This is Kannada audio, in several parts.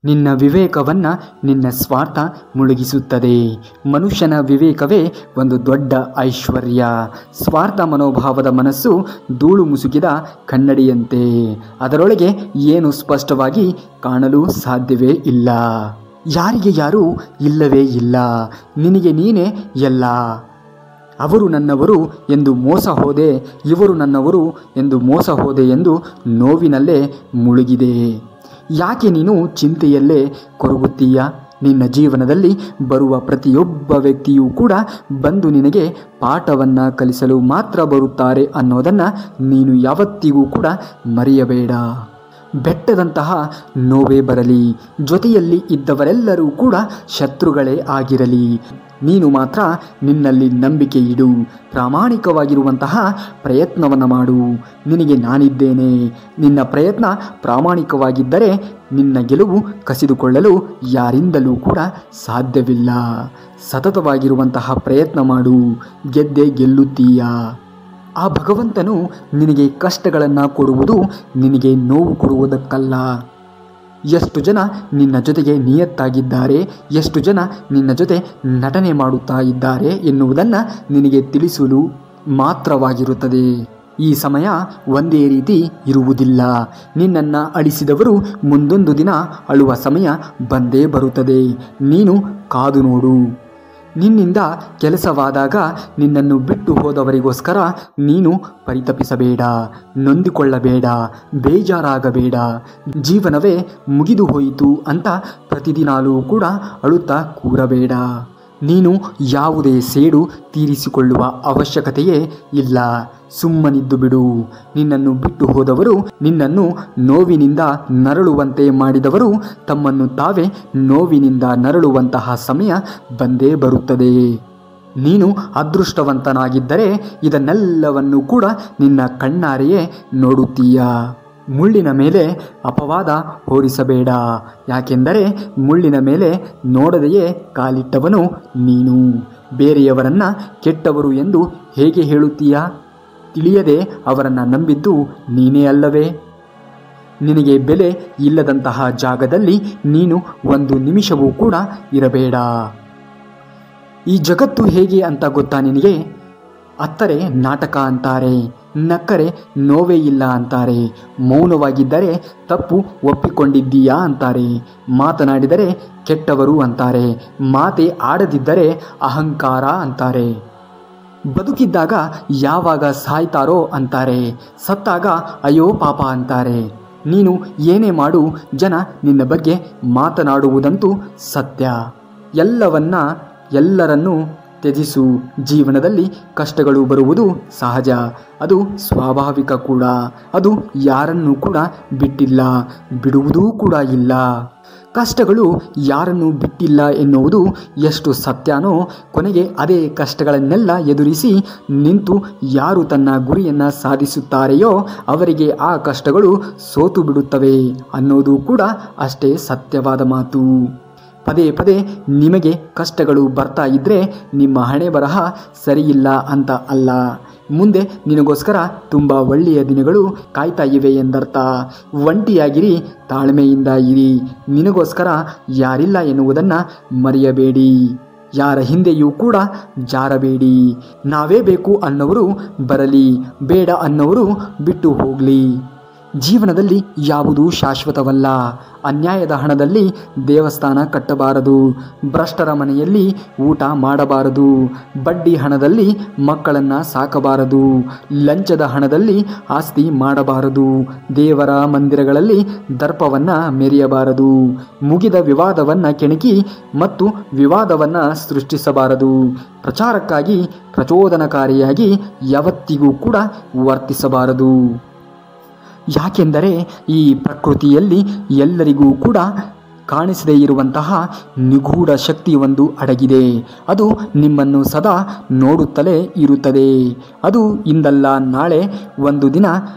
ನಿನ್ನ ವಿವೇಕವನ್ನು ನಿನ್ನ ಸ್ವಾರ್ಥ ಮುಳುಗಿಸುತ್ತದೆ. ಮನುಷ್ಯನ ವಿವೇಕವೇ ಒಂದು ದೊಡ್ಡ ಐಶ್ವರ್ಯ. ಸ್ವಾರ್ಥ ಮನೋಭಾವದ ಮನಸ್ಸು ಧೂಳು ಮುಸುಕಿದ ಕನ್ನಡಿಯಂತೆ. ಅದರೊಳಗೆ ಏನು ಸ್ಪಷ್ಟವಾಗಿ ಕಾಣಲು ಸಾಧ್ಯವೇ ಇಲ್ಲ. ಯಾರಿಗೆ ಯಾರೂ ಇಲ್ಲವೇ ಇಲ್ಲ. ನಿನಗೆ ನೀನೇ ಎಲ್ಲ. ಅವರು ನನ್ನವರು ಎಂದು ಮೋಸ ಹೋದೆ, ಇವರು ನನ್ನವರು ಎಂದು ಮೋಸ ಹೋದೆ ಎಂದು ನೋವಿನಲ್ಲೇ ಮುಳುಗಿದೆ. ಯಾಕೆ ನೀನು ಚಿಂತೆಯಲ್ಲೇ ಕೊರಗುತ್ತೀಯ? ನಿನ್ನ ಜೀವನದಲ್ಲಿ ಬರುವ ಪ್ರತಿಯೊಬ್ಬ ವ್ಯಕ್ತಿಯೂ ಕೂಡ ಬಂದು ನಿನಗೆ ಪಾಠವನ್ನು ಕಲಿಸಲು ಮಾತ್ರ ಬರುತ್ತಾರೆ ಅನ್ನೋದನ್ನು ನೀನು ಯಾವತ್ತಿಗೂ ಕೂಡ ಮರೆಯಬೇಡ. ಬೆಟ್ಟದಂತಹ ನೋವೇ ಬರಲಿ, ಜೊತೆಯಲ್ಲಿ ಇದ್ದವರೆಲ್ಲರೂ ಕೂಡ ಶತ್ರುಗಳೇ ಆಗಿರಲಿ, ನೀನು ಮಾತ್ರ ನಿನ್ನಲ್ಲಿ ನಂಬಿಕೆ ಇಡು. ಪ್ರಾಮಾಣಿಕವಾಗಿರುವಂತಹ ಪ್ರಯತ್ನವನ್ನು ಮಾಡು. ನಿನಗೆ ನಾನಿದ್ದೇನೆ. ನಿನ್ನ ಪ್ರಯತ್ನ ಪ್ರಾಮಾಣಿಕವಾಗಿದ್ದರೆ ನಿನ್ನ ಗೆಲುವು ಕಸಿದುಕೊಳ್ಳಲು ಯಾರಿಂದಲೂ ಕೂಡ ಸಾಧ್ಯವಿಲ್ಲ. ಸತತವಾಗಿರುವಂತಹ ಪ್ರಯತ್ನ ಮಾಡು, ಗೆದ್ದೇ ಗೆಲ್ಲುತ್ತೀಯ. ಆ ಭಗವಂತನು ನಿನಗೆ ಕಷ್ಟಗಳನ್ನು ಕೊಡುವುದು ನಿನಗೆ ನೋವು ಕೊಡುವುದಕ್ಕಲ್ಲ. ಎಷ್ಟು ಜನ ನಿನ್ನ ಜೊತೆಗೆ ನಿಯತ್ತಾಗಿದ್ದಾರೆ, ಎಷ್ಟು ಜನ ನಿನ್ನ ಜೊತೆ ನಟನೆ ಮಾಡುತ್ತಾ ಇದ್ದಾರೆ ಎನ್ನುವುದನ್ನು ನಿನಗೆ ತಿಳಿಸಲು ಮಾತ್ರವಾಗಿರುತ್ತದೆ. ಈ ಸಮಯ ಒಂದೇ ರೀತಿ ಇರುವುದಿಲ್ಲ. ನಿನ್ನನ್ನು ಅಳಿಸಿದವರು ಮುಂದೊಂದು ದಿನ ಅಳುವ ಸಮಯ ಬಂದೇ ಬರುತ್ತದೆ. ನೀನು ಕಾದು ನೋಡು. ನಿನ್ನಿಂದ ಕೆಲಸವಾದಾಗ ನಿನ್ನನ್ನು ಬಿಟ್ಟು ಹೋದವರಿಗೋಸ್ಕರ ನೀನು ಪರಿತಪಿಸಬೇಡ, ನೊಂದಿಕೊಳ್ಳಬೇಡ, ಬೇಜಾರಾಗಬೇಡ. ಜೀವನವೇ ಮುಗಿದು ಹೋಯಿತು ಅಂತ ಪ್ರತಿದಿನಾಲೂ ಕೂಡ ಅಳುತ್ತಾ ಕೂರಬೇಡ. ನೀನು ಯಾವುದೇ ಸೇಡು ತೀರಿಸಿಕೊಳ್ಳುವ ಅವಶ್ಯಕತೆಯೇ ಇಲ್ಲ. ಸುಮ್ಮನಿದ್ದು ಬಿಡು. ನಿನ್ನನ್ನು ಬಿಟ್ಟು ಹೋದವರು, ನಿನ್ನನ್ನು ನೋವಿನಿಂದ ನರಳುವಂತೆ ಮಾಡಿದವರು ತಮ್ಮನ್ನು ತಾವೇ ನೋವಿನಿಂದ ನರಳುವಂತಹ ಸಮಯ ಬಂದೇ ಬರುತ್ತದೆ. ನೀನು ಅದೃಷ್ಟವಂತನಾಗಿದ್ದರೆ ಇದನ್ನೆಲ್ಲವನ್ನು ಕೂಡ ನಿನ್ನ ಕಣ್ಣಾರೆಯೇ ನೋಡುತ್ತೀಯ. ಮುಳ್ಳಿನ ಮೇಲೆ ಅಪವಾದ ಹೊರಿಸಬೇಡ. ಯಾಕೆಂದರೆ ಮುಳ್ಳಿನ ಮೇಲೆ ನೋಡದೆಯೇ ಕಾಲಿಟ್ಟವನು ನೀನು. ಬೇರೆಯವರನ್ನು ಕೆಟ್ಟವರು ಎಂದು ಹೇಗೆ ಹೇಳುತ್ತೀಯಾ? ತಿಳಿಯದೆ ಅವರನ್ನು ನಂಬಿದ್ದು ನೀನೇ ಅಲ್ಲವೇ? ನಿನಗೆ ಬೆಲೆ ಇಲ್ಲದಂತಹ ಜಾಗದಲ್ಲಿ ನೀನು ಒಂದು ನಿಮಿಷವೂ ಕೂಡ ಇರಬೇಡ. ಈ ಜಗತ್ತು ಹೇಗೆ ಅಂತ ಗೊತ್ತಾ ನಿನಗೆ? ಅತ್ತರೆ ನಾಟಕ ಅಂತಾರೆ, ನಕ್ಕರೆ ನೋವೇ ಇಲ್ಲ ಅಂತಾರೆ, ಮೌನವಾಗಿದ್ದರೆ ತಪ್ಪು ಒಪ್ಪಿಕೊಂಡಿದ್ದೀಯಾ ಅಂತಾರೆ, ಮಾತನಾಡಿದರೆ ಕೆಟ್ಟವರು ಅಂತಾರೆ, ಮಾತೇ ಆಡದಿದ್ದರೆ ಅಹಂಕಾರ ಅಂತಾರೆ. ಬದುಕಿದ್ದಾಗ ಯಾವಾಗ ಸಾಯ್ತಾರೋ ಅಂತಾರೆ, ಸತ್ತಾಗ ಅಯ್ಯೋ ಪಾಪ ಅಂತಾರೆ. ನೀನು ಏನೇ ಮಾಡು, ಜನ ನಿನ್ನ ಬಗ್ಗೆ ಮಾತನಾಡುವುದಂತೂ ಸತ್ಯ. ಎಲ್ಲರನ್ನೂ ತ್ಯಜಿಸು. ಜೀವನದಲ್ಲಿ ಕಷ್ಟಗಳು ಬರುವುದು ಸಹಜ, ಅದು ಸ್ವಾಭಾವಿಕ ಕೂಡ. ಅದು ಯಾರನ್ನೂ ಕೂಡ ಬಿಟ್ಟಿಲ್ಲ, ಬಿಡುವುದೂ ಕೂಡ ಇಲ್ಲ. ಕಷ್ಟಗಳು ಯಾರನ್ನೂ ಬಿಟ್ಟಿಲ್ಲ ಎನ್ನುವುದು ಎಷ್ಟು ಸತ್ಯನೋ, ಕೊನೆಗೆ ಅದೇ ಕಷ್ಟಗಳನ್ನೆಲ್ಲ ಎದುರಿಸಿ ನಿಂತು ಯಾರು ತನ್ನ ಗುರಿಯನ್ನು ಸಾಧಿಸುತ್ತಾರೆಯೋ ಅವರಿಗೆ ಆ ಕಷ್ಟಗಳು ಸೋತು ಬಿಡುತ್ತವೆ ಅನ್ನೋದು ಕೂಡ ಅಷ್ಟೇ ಸತ್ಯವಾದ ಮಾತು. ಪದೇ ಪದೇ ನಿಮಗೆ ಕಷ್ಟಗಳು ಬರ್ತಾ ಇದ್ದರೆ ನಿಮ್ಮ ಹಣೆ ಬರಹ ಸರಿಯಿಲ್ಲ ಅಂತ ಅಲ್ಲ. ಮುಂದೆ ನಿನಗೋಸ್ಕರ ತುಂಬ ಒಳ್ಳೆಯ ದಿನಗಳು ಕಾಯ್ತಾ ಇವೆ ಎಂದರ್ಥ. ಒಂಟಿಯಾಗಿರಿ, ತಾಳ್ಮೆಯಿಂದ ಇರಿ. ನಿನಗೋಸ್ಕರ ಯಾರಿಲ್ಲ ಎನ್ನುವುದನ್ನು ಮರೆಯಬೇಡಿ. ಯಾರ ಹಿಂದೆಯೂ ಕೂಡ ಜಾರಬೇಡಿ. ನಾವೇ ಬೇಕು ಅನ್ನೋರು ಬರಲಿ, ಬೇಡ ಅನ್ನೋರು ಬಿಟ್ಟು ಹೋಗಲಿ. ಜೀವನದಲ್ಲಿ ಯಾವುದೂ ಶಾಶ್ವತವಲ್ಲ. ಅನ್ಯಾಯದ ಹಣದಲ್ಲಿ ದೇವಸ್ಥಾನ ಕಟ್ಟಬಾರದು, ಭ್ರಷ್ಟರ ಮನೆಯಲ್ಲಿ ಊಟ ಮಾಡಬಾರದು, ಬಡ್ಡಿ ಹಣದಲ್ಲಿ ಮಕ್ಕಳನ್ನು ಸಾಕಬಾರದು, ಲಂಚದ ಹಣದಲ್ಲಿ ಆಸ್ತಿ ಮಾಡಬಾರದು, ದೇವರ ಮಂದಿರಗಳಲ್ಲಿ ದರ್ಪವನ್ನು ಮೆರೆಯಬಾರದು, ಮುಗಿದ ವಿವಾದವನ್ನು ಕೆಣಕಿ ಮತ್ತು ವಿವಾದವನ್ನು ಸೃಷ್ಟಿಸಬಾರದು, ಪ್ರಚಾರಕ್ಕಾಗಿ ಪ್ರಚೋದನಕಾರಿಯಾಗಿ ಯಾವತ್ತಿಗೂ ಕೂಡ ವರ್ತಿಸಬಾರದು. ಯಾಕೆಂದರೆ ಈ ಪ್ರಕೃತಿಯಲ್ಲಿ ಎಲ್ಲರಿಗೂ ಕೂಡ ಕಾಣಿಸದೇ ಇರುವಂತಹ ನಿಗೂಢ ಶಕ್ತಿ ಒಂದು ಅಡಗಿದೆ. ಅದು ನಿಮ್ಮನ್ನು ಸದಾ ನೋಡುತ್ತಲೇ ಇರುತ್ತದೆ. ಅದು ಇಂದಲ್ಲ ನಾಳೆ ಒಂದು ದಿನ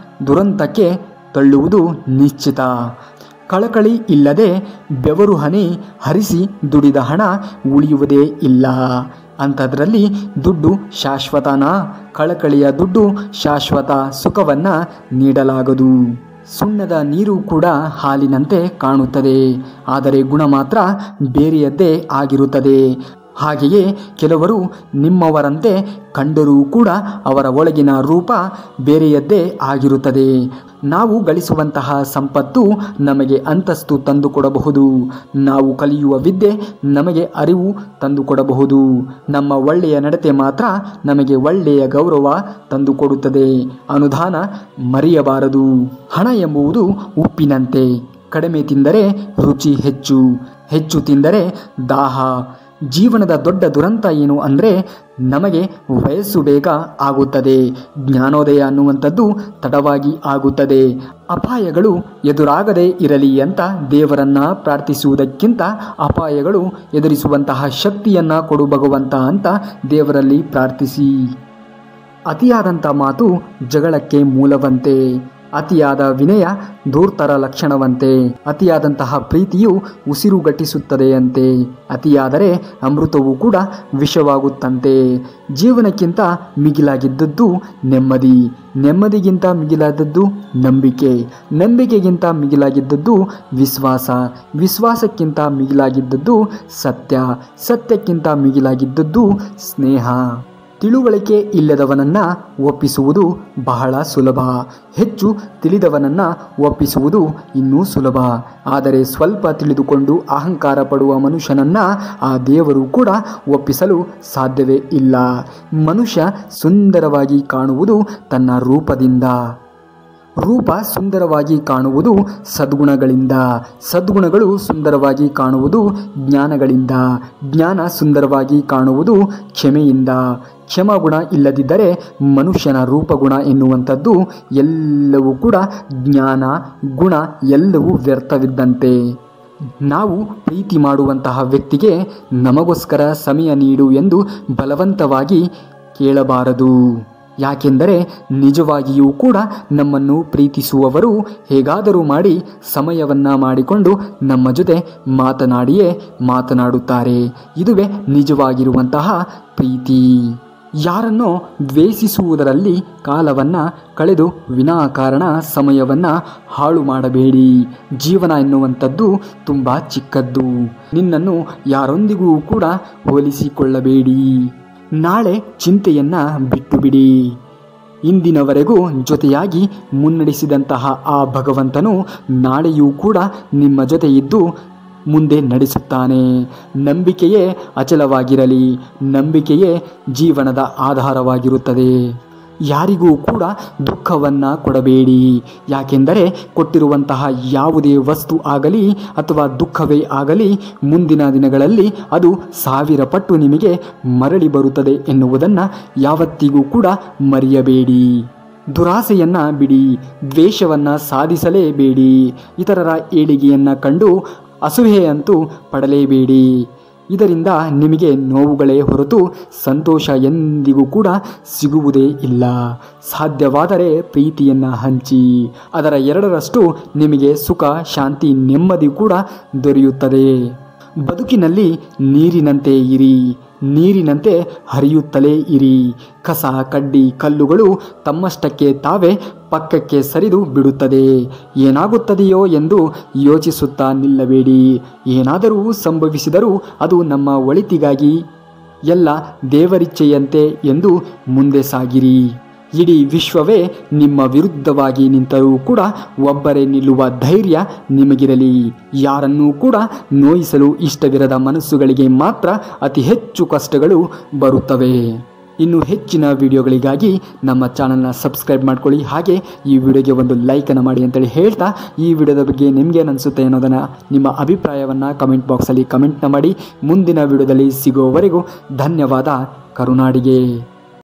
ದುರಂತಕ್ಕೆ ತಳ್ಳುವುದು ನಿಶ್ಚಿತ. ಕಳಕಳಿ ಇಲ್ಲದೆ ಬೆವರು ಹನಿ ಹರಿಸಿ ದುಡಿದ ಹಣ ಉಳಿಯುವುದೇ ಇಲ್ಲ. ಅಂಥದ್ರಲ್ಲಿ ದುಡ್ಡು ಶಾಶ್ವತನಾ? ಕಳಕಳಿಯ ದುಡ್ಡು ಶಾಶ್ವತ ಸುಖವನ್ನು ನೀಡಲಾಗದು. ಸುಣ್ಣದ ನೀರು ಕೂಡ ಹಾಲಿನಂತೆ ಕಾಣುತ್ತದೆ, ಆದರೆ ಗುಣ ಮಾತ್ರ ಬೇರೆಯದ್ದೇ ಆಗಿರುತ್ತದೆ. ಹಾಗೆಯೇ ಕೆಲವರು ನಿಮ್ಮವರಂತೆ ಕಂಡರೂ ಕೂಡ ಅವರ ಒಳಗಿನ ರೂಪ ಬೇರೆಯದ್ದೇ ಆಗಿರುತ್ತದೆ. ನಾವು ಗಳಿಸುವಂತಹ ಸಂಪತ್ತು ನಮಗೆ ಅಂತಸ್ತು ತಂದುಕೊಡಬಹುದು, ನಾವು ಕಲಿಯುವ ವಿದ್ಯೆ ನಮಗೆ ಅರಿವು ತಂದುಕೊಡಬಹುದು, ನಮ್ಮ ಒಳ್ಳೆಯ ನಡತೆ ಮಾತ್ರ ನಮಗೆ ಒಳ್ಳೆಯ ಗೌರವ ತಂದುಕೊಡುತ್ತದೆ. ಅನುದಾನ ಮರೆಯಬಾರದು. ಹಣ ಎಂಬುದು ಉಪ್ಪಿನಂತೆ, ಕಡಿಮೆ ತಿಂದರೆ ರುಚಿ ಹೆಚ್ಚು, ಹೆಚ್ಚು ತಿಂದರೆ ದಾಹ. ಜೀವನದ ದೊಡ್ಡ ದುರಂತ ಏನು ಅಂದರೆ ನಮಗೆ ವಯಸ್ಸು ಬೇಗ ಆಗುತ್ತದೆ, ಜ್ಞಾನೋದಯ ಅನ್ನುವಂಥದ್ದು ತಡವಾಗಿ ಆಗುತ್ತದೆ. ಅಪಾಯಗಳು ಎದುರಾಗದೇ ಇರಲಿ ಅಂತ ದೇವರನ್ನ ಪ್ರಾರ್ಥಿಸುವುದಕ್ಕಿಂತ ಅಪಾಯಗಳು ಎದುರಿಸುವಂತಹ ಶಕ್ತಿಯನ್ನು ಕೊಡು ಭಗವಂತ ಅಂತ ದೇವರಲ್ಲಿ ಪ್ರಾರ್ಥಿಸಿ. ಅತಿಯಾದಂಥ ಮಾತು ಜಗಳಕ್ಕೆ ಮೂಲವಂತೆ, ಅತಿಯಾದ ವಿನಯ ಧೂರ್ತರ ಲಕ್ಷಣವಂತೆ, ಅತಿಯಾದಂತಹ ಪ್ರೀತಿಯು ಉಸಿರುಗಟ್ಟಿಸುತ್ತದೆಯಂತೆ, ಅತಿಯಾದರೆ ಅಮೃತವೂ ಕೂಡ ವಿಷವಾಗುತ್ತಂತೆ. ಜೀವನಕ್ಕಿಂತ ಮಿಗಿಲಾಗಿದ್ದದ್ದು ನೆಮ್ಮದಿ, ನೆಮ್ಮದಿಗಿಂತ ಮಿಗಿಲಾದದ್ದು ನಂಬಿಕೆ, ನಂಬಿಕೆಗಿಂತ ಮಿಗಿಲಾಗಿದ್ದದ್ದು ವಿಶ್ವಾಸ, ವಿಶ್ವಾಸಕ್ಕಿಂತ ಮಿಗಿಲಾಗಿದ್ದದ್ದು ಸತ್ಯ, ಸತ್ಯಕ್ಕಿಂತ ಮಿಗಿಲಾಗಿದ್ದದ್ದು ಸ್ನೇಹ. ತಿಳುವಳಿಕೆ ಇಲ್ಲದವನನ್ನು ಒಪ್ಪಿಸುವುದು ಬಹಳ ಸುಲಭ, ಹೆಚ್ಚು ತಿಳಿದವನನ್ನು ಒಪ್ಪಿಸುವುದು ಇನ್ನೂ ಸುಲಭ. ಆದರೆ ಸ್ವಲ್ಪ ತಿಳಿದುಕೊಂಡು ಅಹಂಕಾರ ಪಡುವ ಮನುಷ್ಯನನ್ನು ಆ ದೇವರು ಕೂಡ ಒಪ್ಪಿಸಲು ಸಾಧ್ಯವೇ ಇಲ್ಲ. ಮನುಷ್ಯ ಸುಂದರವಾಗಿ ಕಾಣುವುದು ತನ್ನ ರೂಪದಿಂದ, ರೂಪ ಸುಂದರವಾಗಿ ಕಾಣುವುದು ಸದ್ಗುಣಗಳಿಂದ, ಸದ್ಗುಣಗಳು ಸುಂದರವಾಗಿ ಕಾಣುವುದು ಜ್ಞಾನಗಳಿಂದ, ಜ್ಞಾನ ಸುಂದರವಾಗಿ ಕಾಣುವುದು ಕ್ಷಮೆಯಿಂದ. ಕ್ಷಮಾಗುಣ ಇಲ್ಲದಿದ್ದರೆ ಮನುಷ್ಯನ ರೂಪಗುಣ ಎನ್ನುವಂಥದ್ದು ಎಲ್ಲವೂ ಕೂಡ ಜ್ಞಾನ ಗುಣ ಎಲ್ಲವೂ ವ್ಯರ್ಥವಿದ್ದಂತೆ. ನಾವು ಪ್ರೀತಿ ಮಾಡುವಂತಹ ವ್ಯಕ್ತಿಗೆ ನಮಗೋಸ್ಕರ ಸಮಯ ನೀಡು ಎಂದು ಬಲವಂತವಾಗಿ ಕೇಳಬಾರದು. ಯಾಕೆಂದರೆ ನಿಜವಾಗಿಯೂ ಕೂಡ ನಮ್ಮನ್ನು ಪ್ರೀತಿಸುವವರು ಹೇಗಾದರೂ ಮಾಡಿ ಸಮಯವನ್ನು ಮಾಡಿಕೊಂಡು ನಮ್ಮ ಜೊತೆ ಮಾತನಾಡಿಯೇ ಮಾತನಾಡುತ್ತಾರೆ. ಇದುವೇ ನಿಜವಾಗಿರುವಂತಹ ಪ್ರೀತಿ. ಯಾರನ್ನೋ ದ್ವೇಷಿಸುವುದರಲ್ಲಿ ಕಾಲವನ್ನು ಕಳೆದು ವಿನಾಕಾರಣ ಸಮಯವನ್ನು ಹಾಳು ಮಾಡಬೇಡಿ. ಜೀವನ ಎನ್ನುವಂಥದ್ದು ತುಂಬ ಚಿಕ್ಕದ್ದು. ನಿನ್ನನ್ನು ಯಾರೊಂದಿಗೂ ಕೂಡ ಹೋಲಿಸಿಕೊಳ್ಳಬೇಡಿ. ನಾಳೆ ಚಿಂತೆಯನ್ನು ಬಿಟ್ಟು ಬಿಡಿ. ಇಂದಿನವರೆಗೂ ಜೊತೆಯಾಗಿ ಮುನ್ನಡೆಸಿದಂತಹ ಆ ಭಗವಂತನು ನಾಳೆಯೂ ಕೂಡ ನಿಮ್ಮ ಜೊತೆ ಇದ್ದು ಮುಂದೆ ನಡೆಸುತ್ತಾನೆ. ನಂಬಿಕೆಯೇ ಅಚಲವಾಗಿರಲಿ, ನಂಬಿಕೆಯೇ ಜೀವನದ ಆಧಾರವಾಗಿರುತ್ತದೆ. ಯಾರಿಗೂ ಕೂಡ ದುಃಖವನ್ನು ಕೊಡಬೇಡಿ. ಯಾಕೆಂದರೆ ಕೊಟ್ಟಿರುವಂತಹ ಯಾವುದೇ ವಸ್ತು ಆಗಲಿ ಅಥವಾ ದುಃಖವೇ ಆಗಲಿ ಮುಂದಿನ ದಿನಗಳಲ್ಲಿ ಅದು 1000 ಪಟ್ಟು ನಿಮಗೆ ಮರಳಿ ಬರುತ್ತದೆ ಎನ್ನುವುದನ್ನು ಯಾವತ್ತಿಗೂ ಕೂಡ ಮರೆಯಬೇಡಿ. ದುರಾಸೆಯನ್ನು ಬಿಡಿ, ದ್ವೇಷವನ್ನು ಸಾಧಿಸಲೇಬೇಡಿ. ಇತರರ ಏಳಿಗೆಯನ್ನು ಕಂಡು ಅಸೂಯೆಯಂತೂ ಪಡಲೇಬೇಡಿ. ಇದರಿಂದ ನಿಮಗೆ ನೋವುಗಳೇ ಹೊರತು ಸಂತೋಷ ಎಂದಿಗೂ ಕೂಡ ಸಿಗುವುದೇ ಇಲ್ಲ. ಸಾಧ್ಯವಾದರೆ ಪ್ರೀತಿಯನ್ನು ಹಂಚಿ, ಅದರ 2ರಷ್ಟು ನಿಮಗೆ ಸುಖ ಶಾಂತಿ ನೆಮ್ಮದಿ ಕೂಡ ದೊರೆಯುತ್ತದೆ. ಬದುಕಿನಲ್ಲಿ ನೀರಿನಂತೆ ಇರಿ, ನೀರಿನಂತೆ ಹರಿಯುತ್ತಲೇ ಇರಿ. ಕಸ ಕಡ್ಡಿ ಕಲ್ಲುಗಳು ತಮ್ಮಷ್ಟಕ್ಕೆ ತಾವೇ ಪಕ್ಕಕ್ಕೆ ಸರಿದು ಬಿಡುತ್ತದೆ. ಏನಾಗುತ್ತದೆಯೋ ಎಂದು ಯೋಚಿಸುತ್ತಾ ನಿಲ್ಲಬೇಡಿ. ಏನಾದರೂ ಸಂಭವಿಸಿದರೂ ಅದು ನಮ್ಮ ಒಳಿತಿಗಾಗಿ, ಎಲ್ಲ ದೇವರಿಚ್ಛೆಯಂತೆ ಎಂದು ಮುಂದೆ ಸಾಗಿರಿ. ಇಡೀ ವಿಶ್ವವೇ ನಿಮ್ಮ ವಿರುದ್ಧವಾಗಿ ನಿಂತರೂ ಕೂಡ ಒಬ್ಬರೇ ನಿಲ್ಲುವ ಧೈರ್ಯ ನಿಮಗಿರಲಿ. ಯಾರನ್ನೂ ಕೂಡ ನೋಯಿಸಲು ಇಷ್ಟವಿರದ ಮನಸ್ಸುಗಳಿಗೆ ಮಾತ್ರ ಅತಿ ಹೆಚ್ಚು ಕಷ್ಟಗಳು ಬರುತ್ತವೆ. ಇನ್ನು ಹೆಚ್ಚಿನ ವಿಡಿಯೋಗಳಿಗಾಗಿ ನಮ್ಮ ಚಾನಲ್ನ ಸಬ್ಸ್ಕ್ರೈಬ್ ಮಾಡ್ಕೊಳ್ಳಿ. ಹಾಗೆ ಈ ವಿಡಿಯೋಗೆ ಒಂದು ಲೈಕನ್ನು ಮಾಡಿ ಅಂತೇಳಿ ಹೇಳ್ತಾ, ಈ ವಿಡಿಯೋದ ಬಗ್ಗೆ ನಿಮಗೇನು ಅನಿಸುತ್ತೆ ಅನ್ನೋದನ್ನು ನಿಮ್ಮ ಅಭಿಪ್ರಾಯವನ್ನು ಕಮೆಂಟ್ ಬಾಕ್ಸಲ್ಲಿ ಕಮೆಂಟ್ನ ಮಾಡಿ. ಮುಂದಿನ ವಿಡಿಯೋದಲ್ಲಿ ಸಿಗುವವರೆಗೂ ಧನ್ಯವಾದ. ಕರುನಾಡಿಗೆ.